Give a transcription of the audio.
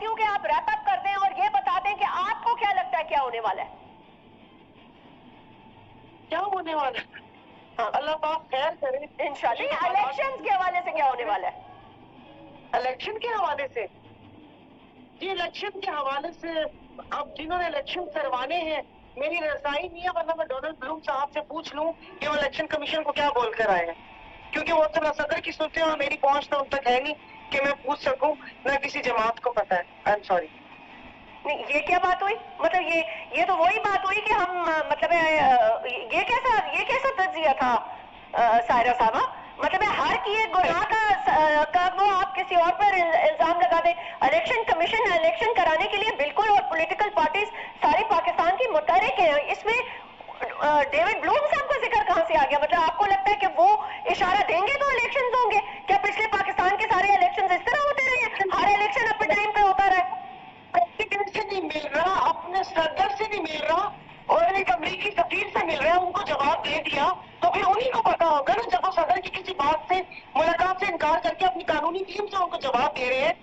चाहती हूँ कि आप रैप अप कर दें और ये बता दें कि आपको क्या लगता है क्या होने वाला है। क्या होने वाला है? हाँ। अल्लाह पाक खैर करे इंशाल्लाह। इलेक्शंस के हवाले से क्या होने वाला है? इलेक्शन के हवाले से जी, इलेक्शन के हवाले से अब जिन्होंने इलेक्शन करवाने हैं, मेरी रसाई नहीं है, वरना मैं डोनाल्ड ब्लूम साहब से पूछ लूं कि वो इलेक्शन कमीशन को क्या बोल कर आए हैं, क्योंकि वो तो ना सदर की सुनते हैं और मेरी पहुंच तो उन तक है नहीं कि मैं पूछ सकूं, ना किसी जमात को पता है। I am sorry. नहीं, ये क्या बात हुई? मतलब ये तो वही बात हुई कि हम मतलब ये कैसा तज्जिया था सायरा साहबा? मतलब हर की एक गुनाह का वो आप किसी और पर इल्जाम लगा दें। इलेक्शन कमीशन इलेक्शन कराने के लिए बिल्कुल, और पॉलिटिकल पार्टीज सारी पाकिस्तान की मुतहरिक हैं इसमें। डेविड ब्लूम साहब का जिक्र कहां से आ गया? मतलब आपको लगता है कि वो इशारा देंगे तो इलेक्शन होंगे? क्या पिछले पाकिस्तान के सारे इलेक्शन इस तरह होते रहे? हर इलेक्शन अपने टाइम पे होता रहा? से नहीं मिल रहा, अपने सदर से नहीं मिल रहा और एक अमरीकी सफीर से मिल रहा है, उनको जवाब दे दिया तो फिर उन्हीं को पता होगा ना, जब वो सदर की किसी बात से मुलाकात से इनकार करके अपनी कानूनी टीम से उनको जवाब दे रहे हैं